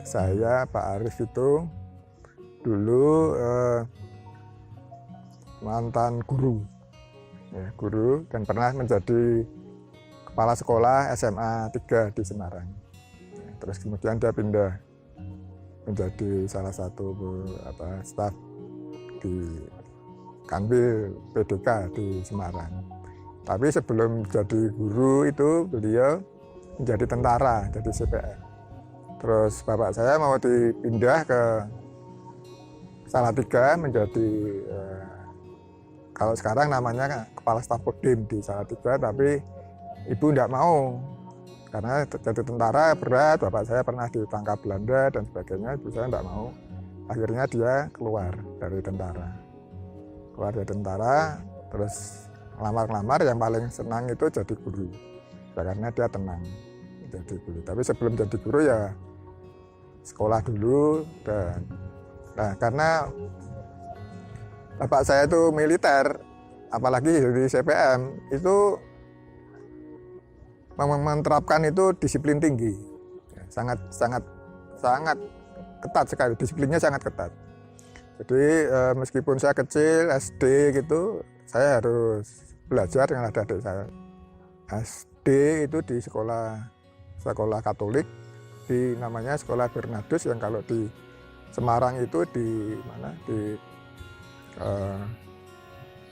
Saya Pak Arif itu dulu mantan guru, ya, guru dan pernah menjadi kepala sekolah SMA 3 di Semarang. Ya, terus kemudian dia pindah menjadi salah satu staf di Kanwil PDK di Semarang. Tapi sebelum jadi guru itu beliau menjadi tentara, jadi CPM. Terus bapak saya mau dipindah ke Salatiga menjadi kalau sekarang namanya kepala staf Kodim di Salatiga, tapi ibu tidak mau karena jadi tentara berat. Bapak saya pernah ditangkap Belanda dan sebagainya, ibu saya tidak mau. Akhirnya dia keluar dari tentara, terus ngelamar-ngelamar. Yang paling senang itu jadi guru, karena dia tenang jadi guru. Tapi sebelum jadi guru ya sekolah dulu. Dan karena bapak saya itu militer, apalagi di CPM, itu menerapkan itu disiplin tinggi, sangat ketat sekali, disiplinnya sangat ketat. Jadi meskipun saya kecil SD gitu, saya harus belajar dengan adik-adik saya. SD itu di sekolah Katolik, di namanya Sekolah Bernardus, yang kalau di Semarang itu di mana, di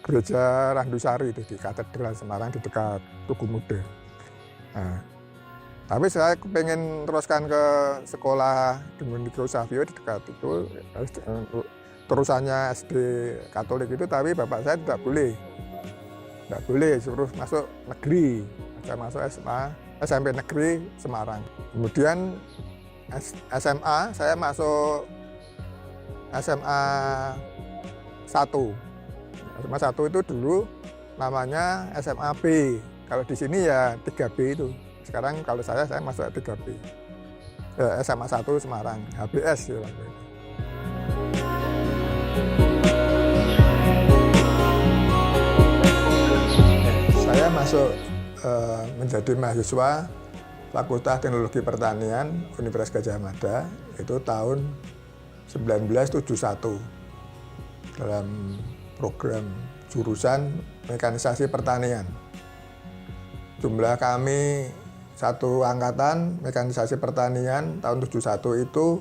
Gereja Randusari, itu di Katedral Semarang di dekat Tugu Muda. Nah, tapi saya pengen teruskan ke sekolah Dominikus Savio di dekat itu, terusannya SD Katolik itu, tapi bapak saya tidak boleh, suruh masuk negeri. Saya masuk SMP Negeri Semarang. Kemudian SMA, saya masuk SMA 1. SMA 1 itu dulu namanya SMA B. Kalau di sini ya 3B itu. Sekarang kalau saya masuk 3B. SMA 1 Semarang, HBS ya. Saya masuk menjadi mahasiswa Fakultas Teknologi Pertanian Universitas Gadjah Mada itu tahun 1971 dalam program jurusan Mekanisasi Pertanian. Jumlah kami satu angkatan Mekanisasi Pertanian tahun 71 itu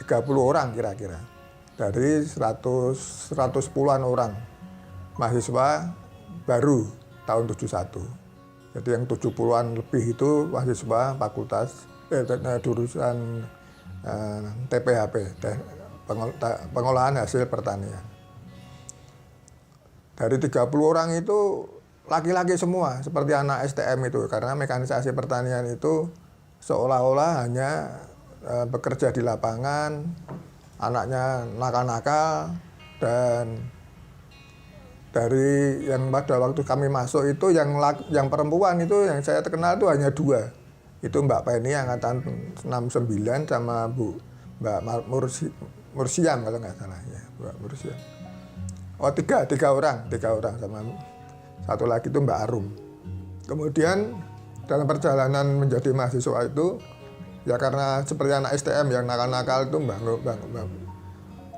30 orang kira-kira. Dari 110-an orang mahasiswa baru tahun 71. Jadi yang 70-an lebih itu mahasiswa fakultas jurusan TPHP, pengolahan hasil pertanian. Dari 30 orang itu laki-laki semua, seperti anak STM itu, karena mekanisasi pertanian itu seolah-olah hanya bekerja di lapangan, anaknya nakal-nakal. Dan dari yang pada waktu kami masuk itu yang perempuan itu yang saya kenal itu hanya 2. Itu Mbak Penny angkatan 69 sama Mbak Mursiam kalau nggak salah ya, Mbak Mursiam. Oh, tiga orang sama satu lagi itu Mbak Arum. Kemudian dalam perjalanan menjadi mahasiswa itu ya karena seperti anak STM yang nakal-nakal itu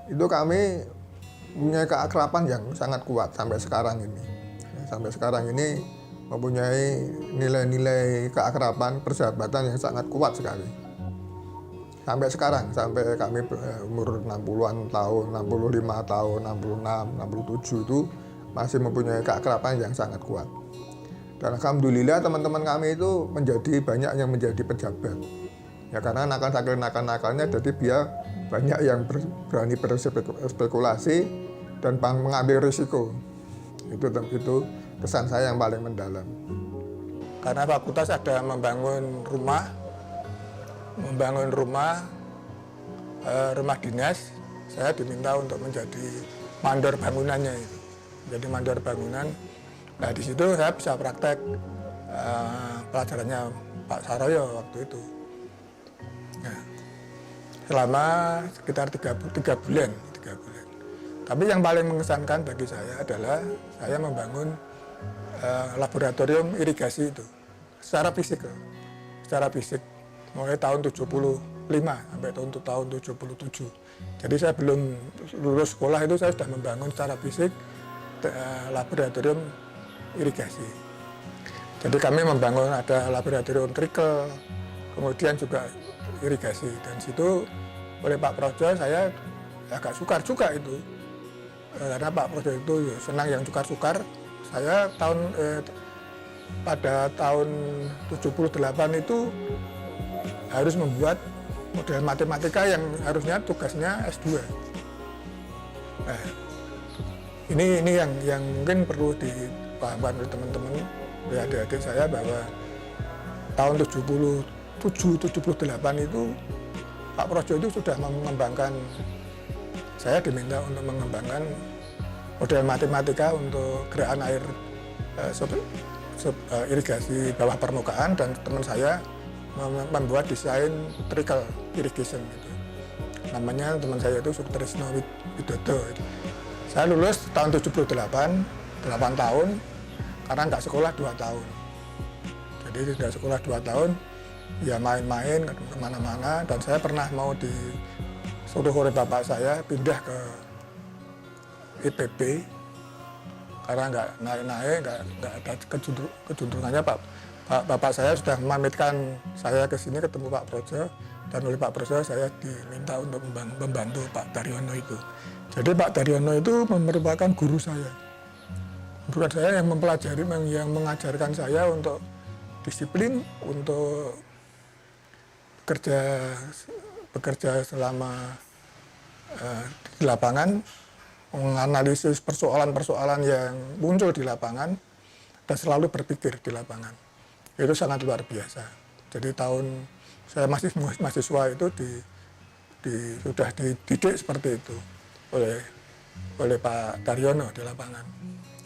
itu kami punya keakraban yang sangat kuat sampai sekarang ini. Sampai sekarang ini mempunyai nilai-nilai keakraban, persahabatan yang sangat kuat sekali. Sampai sekarang, sampai kami umur 60-an tahun, 65 tahun, 66, 67 itu masih mempunyai keakraban yang sangat kuat. Dan alhamdulillah teman-teman kami itu banyak yang menjadi pejabat. Ya karena nakal-nakalnya jadi dia banyak yang berani berspekulasi dan mengambil risiko. Itu kesan saya yang paling mendalam. Karena fakultas ada membangun rumah dinas, saya diminta untuk menjadi mandor bangunannya itu. Jadi mandor bangunan. Nah di situ saya bisa praktek pelajarannya Pak Saroyo waktu itu. Nah, selama sekitar 3 bulan. Tapi yang paling mengesankan bagi saya adalah saya membangun laboratorium irigasi itu secara fisik mulai tahun 75 sampai tahun 77. Jadi saya belum lulus sekolah itu saya sudah membangun secara fisik laboratorium irigasi. Jadi kami membangun ada laboratorium trickle, kemudian juga irigasi. Dan situ oleh Pak Projo saya agak sukar juga itu. Karena Pak Projo itu senang yang sukar-sukar. Saya pada tahun 78 itu harus membuat model matematika yang harusnya tugasnya S2. Nah, ini yang mungkin perlu dipahamkan oleh teman-teman, oleh adik-adik saya, bahwa tahun 77-78 itu Pak Projo itu sudah mengembangkan, saya diminta untuk mengembangkan model matematika untuk gerakan air irigasi bawah permukaan, dan teman saya membuat desain trickle irrigation gitu. Namanya teman saya itu Sutrisno Widodo. Saya lulus tahun 78, 8 tahun, karena nggak sekolah 2 tahun. Jadi tidak sekolah 2 tahun, ya main-main kemana-mana, dan saya pernah mau disuruh oleh bapak saya pindah ke IPB, karena nggak naik-naik, nggak ada kecenderungannya. Bapak saya sudah memamitkan saya ke sini ketemu Pak Projo, dan oleh Pak Projo saya diminta untuk membantu Pak Daryono itu. Jadi Pak Daryono itu merupakan guru saya. Bukan saya yang mempelajari, yang mengajarkan saya untuk disiplin, untuk bekerja selama di lapangan, menganalisis persoalan-persoalan yang muncul di lapangan, dan selalu berpikir di lapangan. Itu sangat luar biasa. Jadi saya masih mahasiswa itu sudah dididik seperti itu oleh Pak Daryono di lapangan.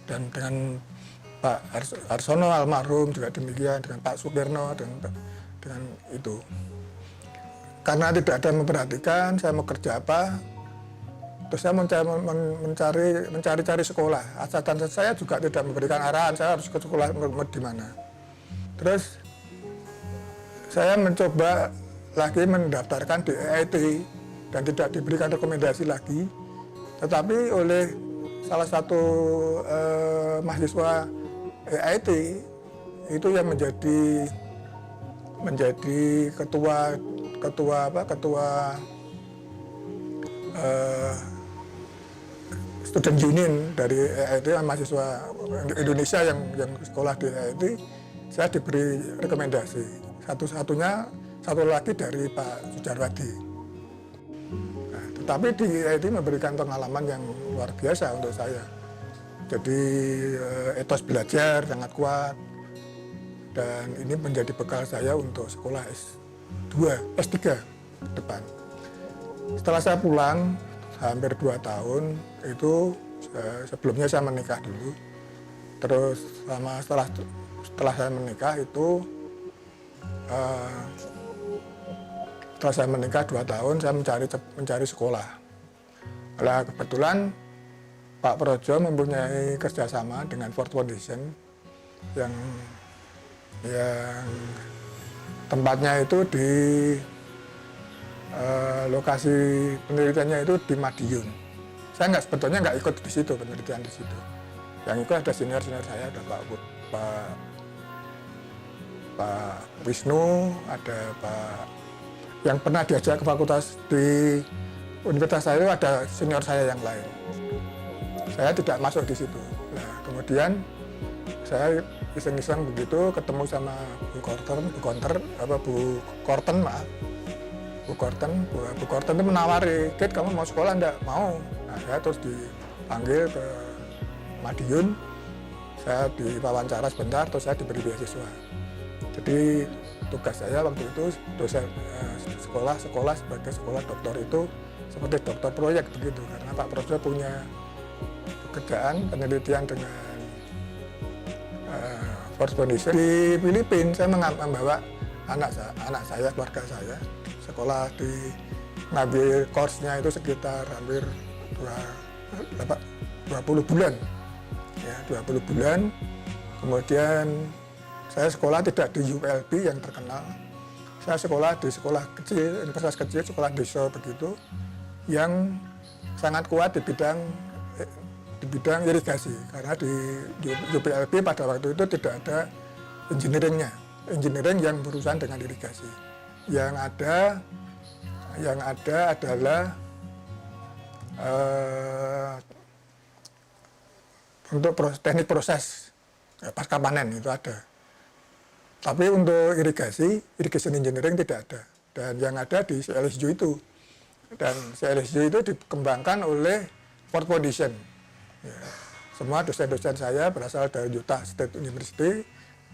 Dan dengan Pak Arsono almarhum juga demikian, dengan Pak Sukirno, dengan itu. Karena tidak ada yang memperhatikan saya mau kerja apa, terus saya mencari sekolah. Atasan saya juga tidak memberikan arahan saya harus ke sekolah di mana. Terus saya mencoba lagi mendaftarkan di EIT dan tidak diberikan rekomendasi lagi. Tetapi oleh salah satu mahasiswa EIT itu yang menjadi ketua student union dari EIT, mahasiswa Indonesia yang sekolah di EIT. Saya diberi rekomendasi, satu lagi dari Pak Sujarwadi. Nah, tetapi di EIT memberikan pengalaman yang luar biasa untuk saya. Jadi etos belajar sangat kuat, dan ini menjadi bekal saya untuk sekolah S3 ke depan. Setelah saya pulang hampir 2 tahun itu, sebelumnya saya menikah dulu. Terus setelah saya menikah itu, setelah saya menikah 2 tahun, saya mencari sekolah. Nah, kebetulan Pak Projo mempunyai kerjasama dengan Ford Foundation yang tempatnya itu di lokasi penelitiannya itu di Madiun. Saya sebetulnya nggak ikut di situ, penelitian di situ. Yang ikut ada senior saya, ada Pak Wisnu, ada Pak yang pernah diajak ke fakultas di universitas saya, itu ada senior saya yang lain. Saya tidak masuk di situ. Nah, kemudian saya iseng-iseng begitu ketemu sama Bu Korten itu menawari, "Kit, kamu mau sekolah enggak?" "Mau." Nah, saya terus dipanggil ke Madiun, saya diwawancara sebentar, terus saya diberi beasiswa. Jadi tugas saya waktu itu dosen sekolah sebagai sekolah doktor itu seperti dokter proyek begitu, karena Pak Projo punya pekerjaan penelitian dengan Ford Foundation di Filipina. Saya membawa anak saya, keluarga saya sekolah ngambil course-nya itu sekitar hampir 20 bulan. Ya, 20 bulan. Kemudian saya sekolah tidak di ULB yang terkenal. saya sekolah di sekolah kecil, universitas kecil, sekolah desa begitu, yang sangat kuat di bidang irigasi, karena di UPLB pada waktu itu tidak ada engineering yang berurusan dengan irigasi. Yang ada adalah untuk teknik proses pasca panen itu ada. Tapi untuk irrigation engineering tidak ada. Dan yang ada di CLSU itu. Dan CLSU itu dikembangkan oleh Ford Foundation. Ya. Semua dosen-dosen saya berasal dari Utah State University,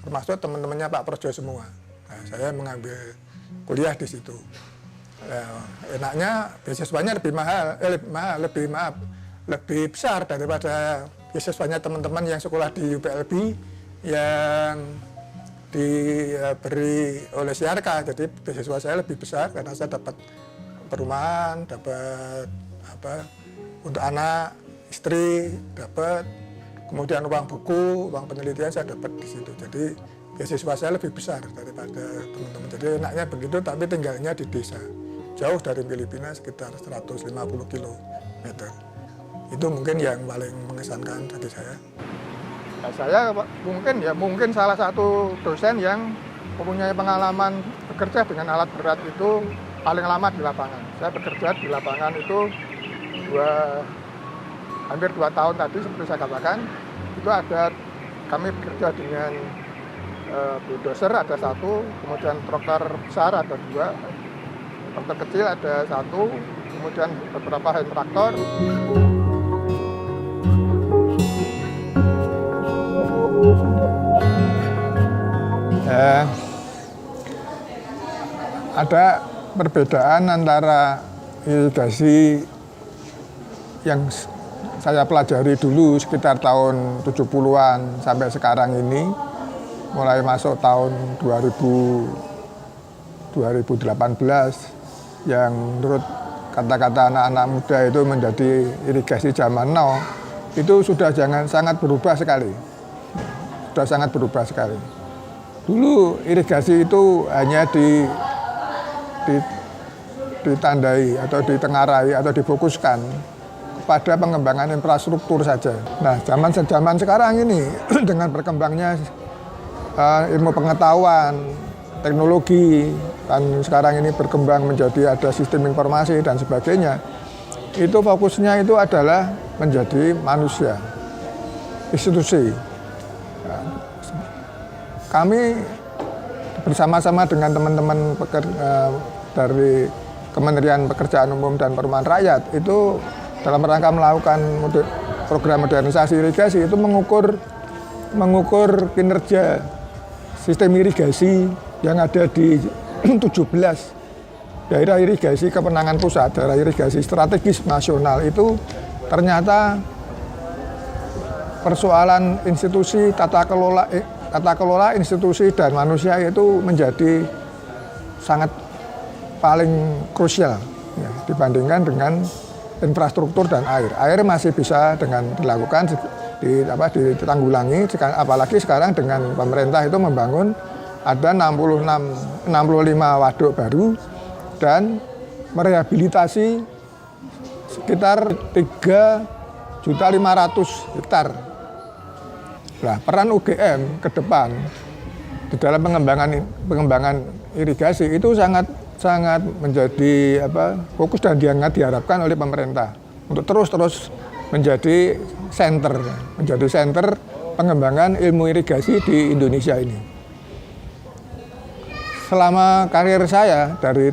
termasuk teman-temannya Pak Projo semua. Nah, saya mengambil kuliah di situ. Enaknya beasiswanya lebih besar daripada beasiswanya teman-teman yang sekolah di UPLB yang diberi oleh CRK. Jadi beasiswa saya lebih besar karena saya dapat perumahan, dapat untuk anak, istri, dapat kemudian uang buku, uang penelitian saya dapat di situ. Jadi beasiswa saya lebih besar daripada teman-teman. Jadi enaknya begitu, tapi tinggalnya di desa, jauh dari Filipina sekitar 150 kilometer. Itu mungkin yang paling mengesankan bagi saya. Nah, saya mungkin salah satu dosen yang mempunyai pengalaman bekerja dengan alat berat itu paling lama di lapangan. Saya bekerja di lapangan itu hampir 2 tahun tadi seperti saya katakan. Itu kami bekerja dengan bulldozer ada 1, kemudian traktor besar ada 2, traktor kecil ada 1, kemudian beberapa hand traktor. Ada perbedaan antara irigasi yang saya pelajari dulu sekitar tahun 70-an sampai sekarang ini, mulai masuk tahun 2018, yang menurut kata-kata anak-anak muda itu menjadi irigasi zaman now, itu sudah sangat berubah sekali. Sudah sangat berubah sekali. Dulu irigasi itu hanya ditandai atau ditengarai atau difokuskan pada pengembangan infrastruktur saja. Nah, zaman sekarang ini dengan berkembangnya ilmu pengetahuan, teknologi, dan sekarang ini berkembang menjadi ada sistem informasi dan sebagainya, itu fokusnya itu adalah menjadi manusia, institusi. Kami bersama-sama dengan teman-teman dari Kementerian Pekerjaan Umum dan Perumahan Rakyat itu dalam rangka melakukan program modernisasi irigasi itu mengukur kinerja sistem irigasi yang ada di 17 daerah irigasi kewenangan pusat, daerah irigasi strategis nasional itu ternyata persoalan institusi tata kelola institusi dan manusia itu menjadi sangat paling krusial ya, dibandingkan dengan infrastruktur dan air. Air masih bisa dilakukan ditanggulangi, apalagi sekarang dengan pemerintah itu membangun ada 65 waduk baru dan merehabilitasi sekitar 3.500.000 hektar. Nah, peran UGM ke depan di dalam pengembangan irigasi itu sangat menjadi fokus dan diharapkan oleh pemerintah untuk terus menjadi center pengembangan ilmu irigasi di Indonesia ini. Selama karir saya dari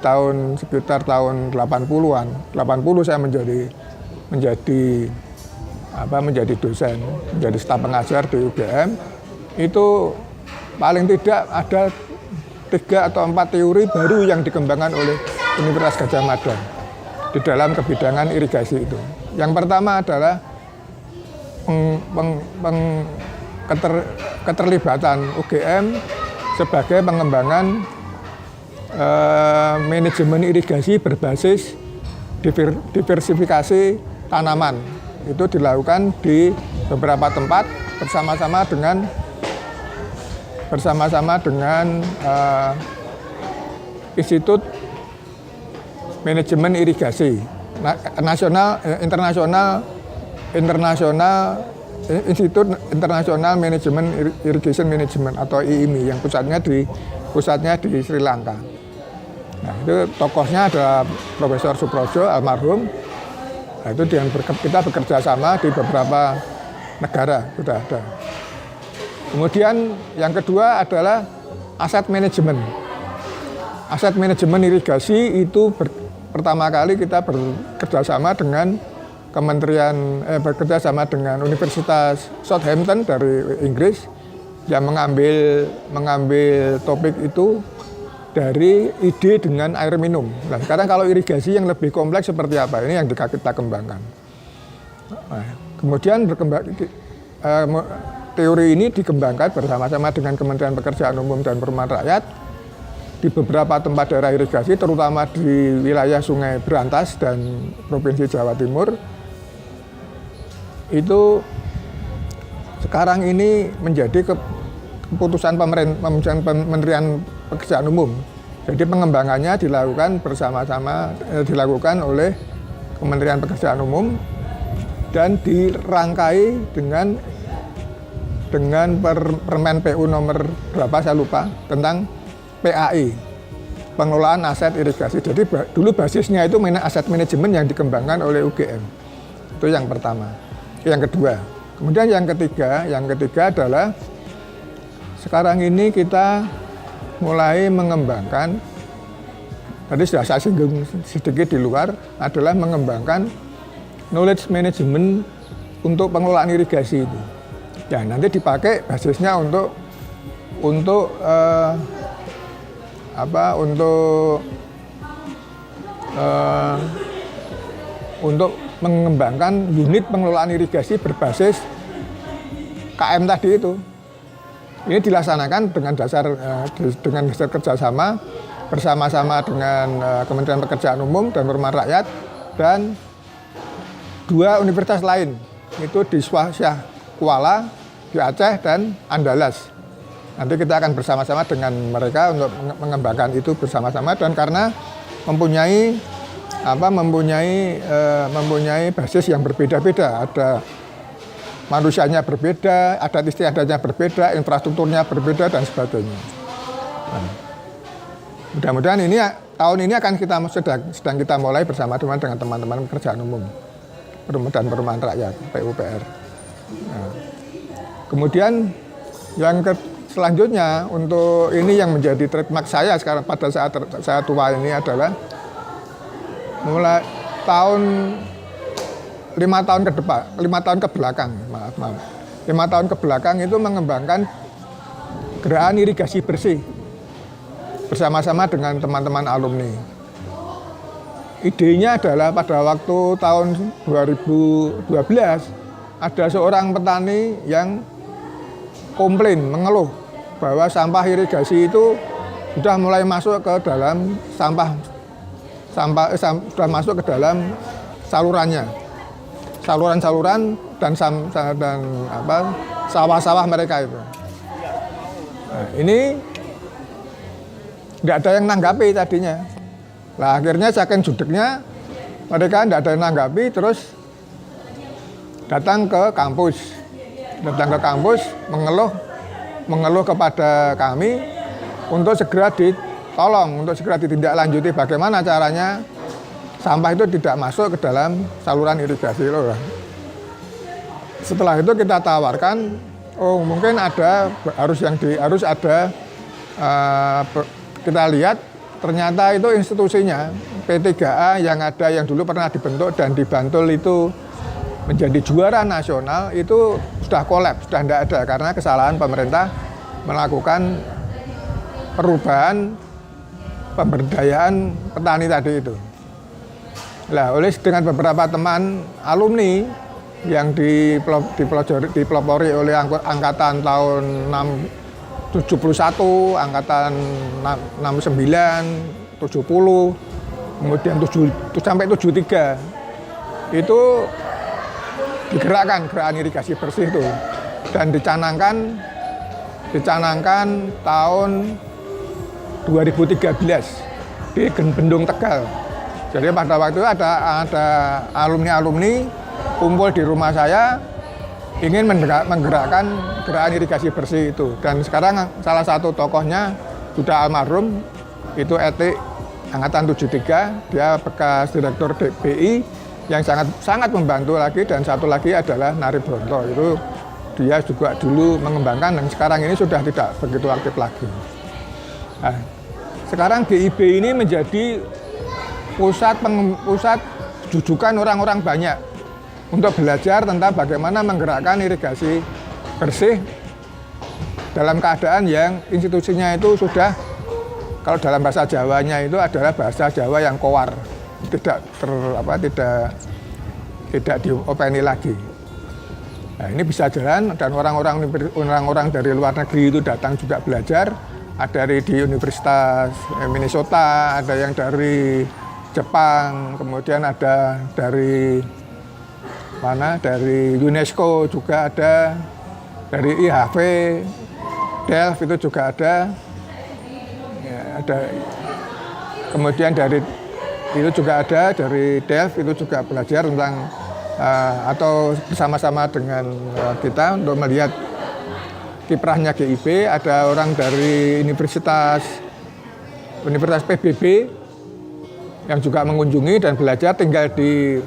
sekitar tahun 80-an, 80 saya menjadi dosen, menjadi staf pengajar di UGM, itu paling tidak ada 3 atau 4 teori baru yang dikembangkan oleh Universitas Gadjah Mada di dalam kebidangan irigasi itu. Yang pertama adalah keterlibatan UGM sebagai pengembangan manajemen irigasi berbasis diversifikasi tanaman. Itu dilakukan di beberapa tempat bersama-sama dengan Institut Manajemen Irigasi Internasional Institut Internasional Manajemen Irrigation Management atau IIMI yang pusatnya di Sri Lanka. Nah, itu tokohnya adalah Profesor Suprojo almarhum. Nah, itu kita bekerja sama di beberapa negara sudah ada. Kemudian yang kedua adalah aset manajemen. Aset manajemen irigasi itu pertama kali kita bekerja sama dengan bekerja sama dengan Universitas Southampton dari Inggris yang mengambil topik itu dari ide dengan air minum. Nah, sekarang kalau irigasi yang lebih kompleks seperti apa? Ini yang kita kembangkan. Nah, kemudian teori ini dikembangkan bersama-sama dengan Kementerian Pekerjaan Umum dan Perumahan Rakyat di beberapa tempat daerah irigasi, terutama di wilayah Sungai Berantas dan Provinsi Jawa Timur. Itu sekarang ini menjadi keputusan Kementerian Pekerjaan Umum. Jadi pengembangannya dilakukan bersama-sama dilakukan oleh Kementerian Pekerjaan Umum dan dirangkai dengan Permen PU nomor berapa saya lupa tentang PAI, pengelolaan aset irigasi. Jadi dulu basisnya itu aset manajemen yang dikembangkan oleh UGM. Itu yang pertama. Yang kedua. Kemudian yang ketiga adalah sekarang ini kita mulai mengembangkan, tadi sudah saya singgung sedikit di luar, adalah mengembangkan knowledge management untuk pengelolaan irigasi itu. Ya, nanti dipakai basisnya untuk mengembangkan unit pengelolaan irigasi berbasis KM tadi itu. Ini dilaksanakan dengan dasar kerjasama bersama-sama dengan Kementerian Pekerjaan Umum dan Perumahan Rakyat dan 2 universitas lain, itu di Swasya Kuala, di Aceh dan Andalas. Nanti kita akan bersama-sama dengan mereka untuk mengembangkan itu bersama-sama, dan karena mempunyai basis yang berbeda-beda, ada manusianya berbeda, adat istiadatnya berbeda, infrastrukturnya berbeda dan sebagainya. Nah, mudah-mudahan tahun ini akan sedang kita mulai bersama dengan teman-teman pekerjaan umum dan perumahan rakyat PUPR. Nah, kemudian yang selanjutnya untuk ini yang menjadi trademark saya sekarang pada saat saya tua ini adalah mulai 5 tahun ke belakang, 5 tahun ke belakang itu mengembangkan gerakan irigasi bersih bersama-sama dengan teman-teman alumni. Idenya adalah pada waktu tahun 2012 ada seorang petani yang komplain, mengeluh bahwa sampah irigasi itu sudah mulai masuk ke dalam sudah masuk ke dalam salurannya. Saluran-saluran dan sawah-sawah mereka itu. Nah, ini tidak ada yang nanggapi tadinya. Nah, akhirnya saking judeknya mereka tidak ada yang nanggapi, terus datang ke kampus mengeluh kepada kami untuk segera ditolong, untuk segera ditindaklanjuti bagaimana caranya sampah itu tidak masuk ke dalam saluran irigasi loh. Setelah itu kita tawarkan, mungkin harus ada kita lihat ternyata itu institusinya P3A yang dulu pernah dibentuk dan di Bantul itu menjadi juara nasional itu sudah kolaps, sudah tidak ada karena kesalahan pemerintah melakukan perubahan pemberdayaan petani tadi itu. Nah, dengan beberapa teman alumni yang dipelopori oleh angkatan tahun 71, angkatan 69, 70, kemudian sampai 73, itu digerakkan gerakan irigasi bersih itu dan dicanangkan tahun 2013 di Bendung Tegal. Jadi pada waktu itu ada alumni-alumni kumpul di rumah saya ingin menggerakkan gerakan irigasi bersih itu. Dan sekarang salah satu tokohnya sudah almarhum, itu Etik Angkatan 73, dia bekas direktur DPI yang sangat membantu lagi. Dan satu lagi adalah Nari Bronto, itu dia juga dulu mengembangkan dan sekarang ini sudah tidak begitu aktif lagi. Nah, sekarang GIB ini menjadi pusat jujukan orang-orang banyak untuk belajar tentang bagaimana menggerakkan irigasi bersih dalam keadaan yang institusinya itu sudah, kalau dalam bahasa Jawanya itu adalah bahasa Jawa yang kowar, tidak diopeni lagi. Nah, ini bisa jalan dan orang-orang dari luar negeri itu datang juga belajar. Ada di Universitas Minnesota, ada yang dari Jepang, kemudian ada dari UNESCO juga ada, dari IHV, Delft itu juga ada. Ya, kemudian dari Delft itu juga belajar tentang atau bersama-sama dengan kita untuk melihat kiprahnya GIB. Ada orang dari Universitas PBB yang juga mengunjungi dan belajar, tinggal di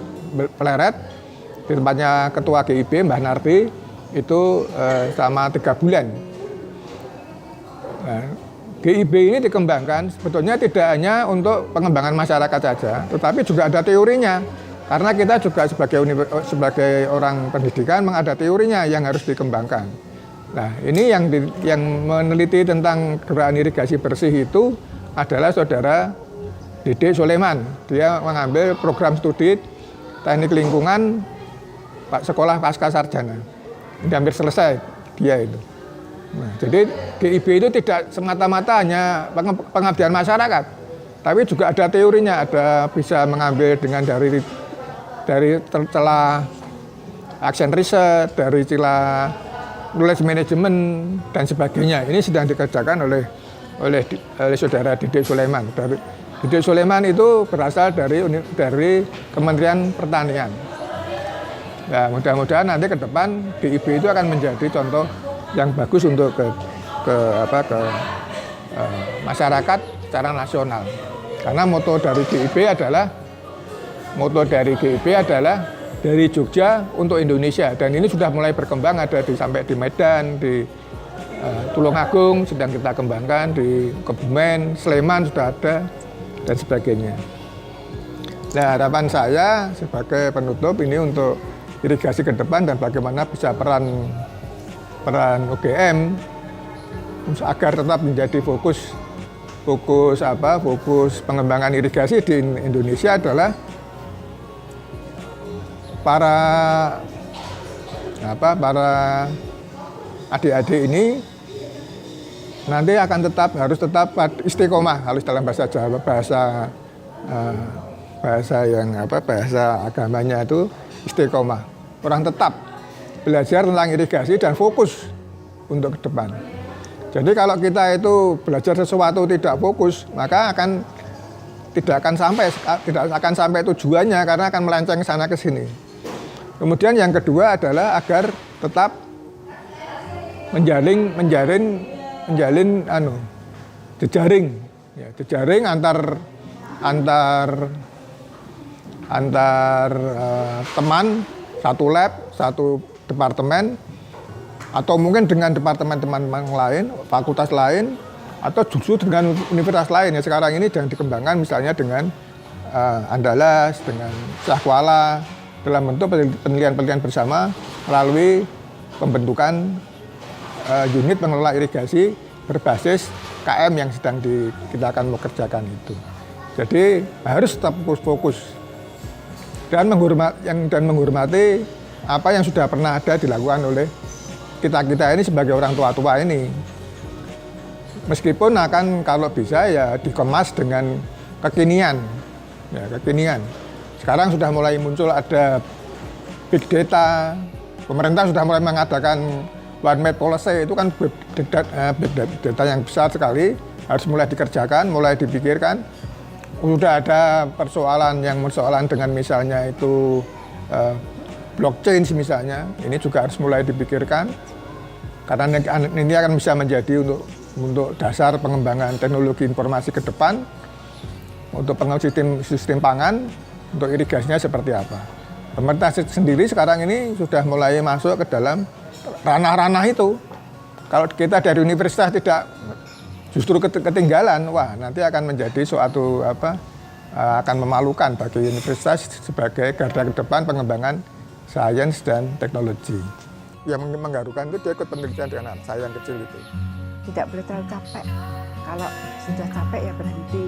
Pleret di tempatnya ketua GIB Mbah Narti itu selama 3 bulan. Nah, GIB ini dikembangkan sebetulnya tidak hanya untuk pengembangan masyarakat saja, tetapi juga ada teorinya. Karena kita juga sebagai orang pendidikan ada teorinya yang harus dikembangkan. Nah, ini yang meneliti tentang gerakan irigasi bersih itu adalah saudara Dede Soleman. Dia mengambil program studi teknik lingkungan sekolah pasca sarjana. Ini hampir selesai dia itu. Nah, jadi GIB itu tidak semata-mata hanya pengabdian masyarakat, tapi juga ada teorinya, ada bisa mengambil dengan dari celah action research, dari celah knowledge management dan sebagainya. Ini sedang dikerjakan oleh saudara Dede Soleman. Dede Soleman itu berasal dari Kementerian Pertanian. Ya, mudah-mudahan nanti ke depan GIB itu akan menjadi contoh yang bagus untuk ke masyarakat secara nasional. Karena moto dari GIB adalah dari Jogja untuk Indonesia, dan ini sudah mulai berkembang, ada sampai di Medan, di Tulungagung sedang kita kembangkan, di Kebumen, Sleman sudah ada dan sebagainya. Nah, harapan saya sebagai penutup ini untuk irigasi ke depan dan bagaimana bisa peran UGM agar tetap menjadi fokus pengembangan irigasi di Indonesia adalah para adik-adik ini nanti akan harus tetap istiqomah, harus dalam bahasa Jawa, bahasa agamanya itu istiqomah. Orang tetap belajar tentang irigasi dan fokus untuk ke depan. Jadi kalau kita itu belajar sesuatu tidak fokus, maka tidak akan sampai tujuannya, karena akan melenceng sana ke sini. Kemudian yang kedua adalah agar tetap menjalin jejaring antar teman, satu lab, satu departemen, atau mungkin dengan departemen-teman lain, fakultas lain, atau justru dengan universitas lain. Ya, sekarang ini sedang dikembangkan misalnya dengan Andalas, dengan Syahkuala, dalam bentuk penelitian bersama melalui pembentukan unit pengelola irigasi berbasis KM yang sedang kita akan mengerjakan itu. Jadi harus tetap fokus dan menghormati apa yang sudah pernah ada dilakukan oleh kita ini sebagai orang tua ini. Meskipun akan kalau bisa ya dikemas dengan kekinian. Sekarang sudah mulai muncul ada big data. Pemerintah sudah mulai mengadakan One Map Policy, itu kan big data yang besar sekali, harus mulai dikerjakan, mulai dipikirkan sudah ada persoalan dengan misalnya itu blockchain misalnya, ini juga harus mulai dipikirkan karena ini akan bisa menjadi untuk dasar pengembangan teknologi informasi ke depan untuk sistem pangan, untuk irigasinya seperti apa. Pemerintah sendiri sekarang ini sudah mulai masuk ke dalam ranah-ranah itu. Kalau kita dari universitas tidak justru ketinggalan, wah nanti akan menjadi suatu akan memalukan bagi universitas sebagai garda terdepan pengembangan sains dan teknologi. Yang mengharukan itu dia ikut penelitian dengan anak saya yang kecil itu. Tidak boleh terlalu capek. Kalau sudah capek ya berhenti.